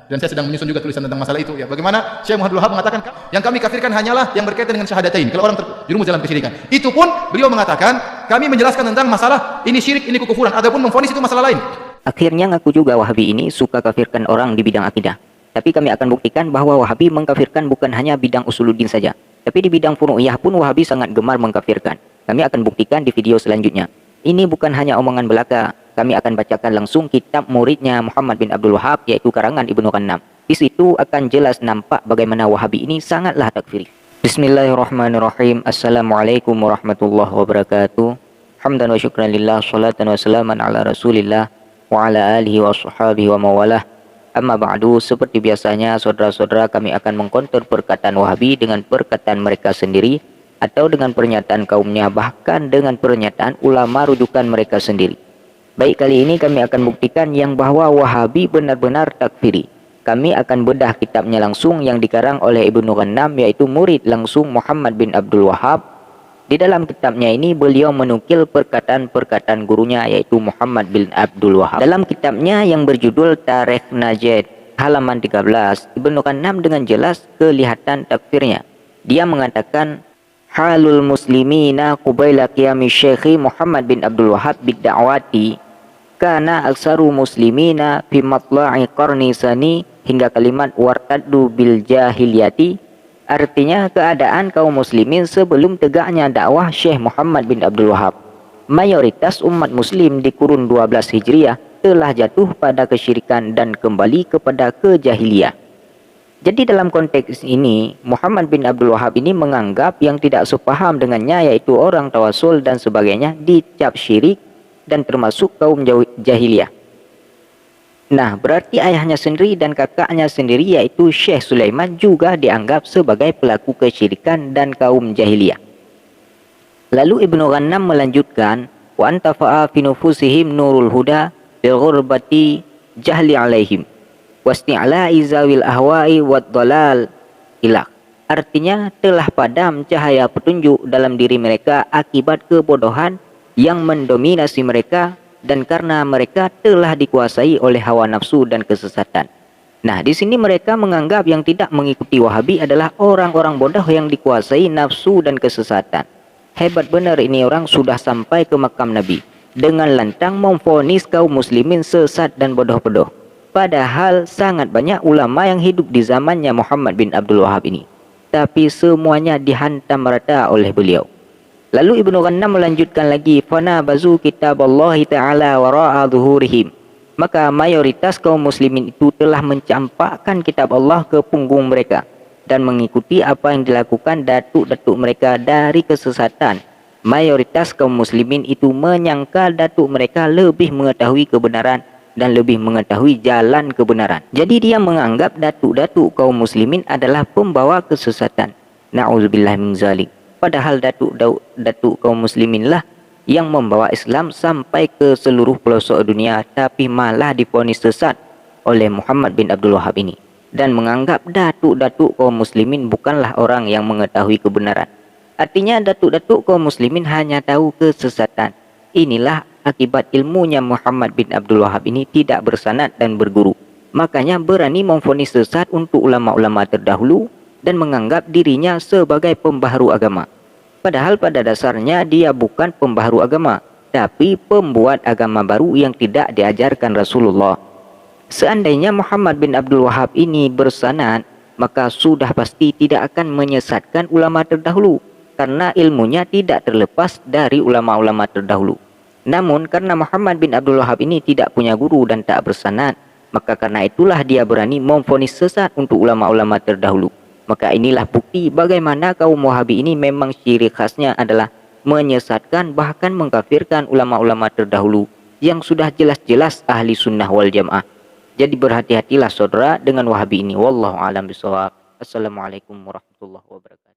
Dan saya sedang menyusun juga tulisan tentang masalah itu. Ya, bagaimana Syekh Muhammad Wahab mengatakan yang kami kafirkan hanyalah yang berkaitan dengan syahadatain. Kalau orang terjerumus dalam kesyirikan, itu pun beliau mengatakan kami menjelaskan tentang masalah ini syirik, ini kekufuran. Adapun memvonis itu masalah lain. Akhirnya ngaku juga Wahabi ini suka kafirkan orang di bidang akidah. Tapi kami akan buktikan bahwa Wahabi mengkafirkan bukan hanya bidang usuluddin saja, tapi di bidang furu'iyah pun Wahabi sangat gemar mengkafirkan. Kami akan buktikan di video selanjutnya. Ini bukan hanya omongan belaka. Kami akan bacakan langsung kitab muridnya Muhammad bin Abdul Wahab, yaitu karangan Ibnu Qannam. Di situ akan jelas nampak bagaimana Wahabi ini sangatlah takfiri. Bismillahirrahmanirrahim. Assalamualaikum warahmatullahi wabarakatuh. Hamdan wa syukran lillah, salatan wa salaman ala rasulillah wa ala alihi wa sahbihi wa mawalah. Amma ba'du, seperti biasanya saudara-saudara, kami akan mengkonter perkataan Wahabi dengan perkataan mereka sendiri, atau dengan pernyataan kaumnya, bahkan dengan pernyataan ulama rujukan mereka sendiri. Baik, kali ini kami akan buktikan yang bahwa Wahabi benar-benar takfiri. Kami akan bedah kitabnya langsung yang dikarang oleh Ibnu Qannam, yaitu murid langsung Muhammad bin Abdul Wahab. Di dalam kitabnya ini beliau menukil perkataan-perkataan gurunya, yaitu Muhammad bin Abdul Wahab. Dalam kitabnya yang berjudul Tarikh Najd, halaman 13, Ibnu Qannam dengan jelas kelihatan takfirnya. Dia mengatakan, halul muslimina qubaila qiyami syekhi Muhammad bin Abdul Wahab bid-da'wati kana aksaru muslimina fi matla'i qarni sani, hingga kalimat wartaddu bil jahiliyati. Artinya keadaan kaum muslimin sebelum tegaknya dakwah Syekh Muhammad bin Abdul Wahab, mayoritas umat muslim di kurun 12 Hijriah telah jatuh pada kesyirikan dan kembali kepada kejahiliyah. Jadi dalam konteks ini, Muhammad bin Abdul Wahab ini menganggap yang tidak sepaham dengannya, yaitu orang tawasul dan sebagainya, dicap syirik dan termasuk kaum jahiliyah. Nah, berarti ayahnya sendiri dan kakaknya sendiri, yaitu Syekh Sulaiman, juga dianggap sebagai pelaku kesyirikan dan kaum jahiliyah. Lalu Ibnu Qannam melanjutkan, wa antafa'a fi nufusihim nurul huda bil ghurbati jahli alaihim wasti'la'i zawil ahwa'i wad dhalal ilah. Artinya telah padam cahaya petunjuk dalam diri mereka akibat kebodohan yang mendominasi mereka, dan karena mereka telah dikuasai oleh hawa nafsu dan kesesatan. Nah, di sini mereka menganggap yang tidak mengikuti Wahabi adalah orang-orang bodoh yang dikuasai nafsu dan kesesatan. Hebat benar ini orang sudah sampai ke makam Nabi dengan lantang memvonis kaum muslimin sesat dan bodoh-bodoh. Padahal sangat banyak ulama yang hidup di zamannya Muhammad bin Abdul Wahab ini, tapi semuanya dihantam rata oleh beliau. Lalu Ibnu Qannam melanjutkan lagi, fana bazu kitaballahi ta'ala wara'a zuhurihim. Maka mayoritas kaum muslimin itu telah mencampakkan kitab Allah ke punggung mereka dan mengikuti apa yang dilakukan datuk-datuk mereka dari kesesatan. Mayoritas kaum muslimin itu menyangka datuk mereka lebih mengetahui kebenaran dan lebih mengetahui jalan kebenaran. Jadi dia menganggap datuk-datuk kaum muslimin adalah pembawa kesesatan. Na'udzubillah min zalik. Padahal datuk kaum muslimin lah yang membawa Islam sampai ke seluruh pelosok dunia, tapi malah divonis sesat oleh Muhammad bin Abdul Wahab ini, dan menganggap datuk-datuk kaum muslimin bukanlah orang yang mengetahui kebenaran. Artinya datuk-datuk kaum muslimin hanya tahu kesesatan. Inilah akibat ilmunya Muhammad bin Abdul Wahab ini tidak bersanad dan berguru. Makanya berani memvonis sesat untuk ulama-ulama terdahulu dan menganggap dirinya sebagai pembaharu agama. Padahal pada dasarnya dia bukan pembaharu agama, tapi pembuat agama baru yang tidak diajarkan Rasulullah. Seandainya Muhammad bin Abdul Wahab ini bersanad, maka sudah pasti tidak akan menyesatkan ulama terdahulu, karena ilmunya tidak terlepas dari ulama-ulama terdahulu. Namun karena Muhammad bin Abdul Wahab ini tidak punya guru dan tak bersanad, maka karena itulah dia berani memvonis sesat untuk ulama-ulama terdahulu. Maka inilah bukti bagaimana kaum Wahabi ini memang ciri khasnya adalah menyesatkan, bahkan mengkafirkan ulama-ulama terdahulu yang sudah jelas-jelas ahli sunnah wal jamaah. Jadi berhati-hatilah saudara dengan Wahabi ini. Wallahu a'lam bishawab. Assalamualaikum warahmatullahi wabarakatuh.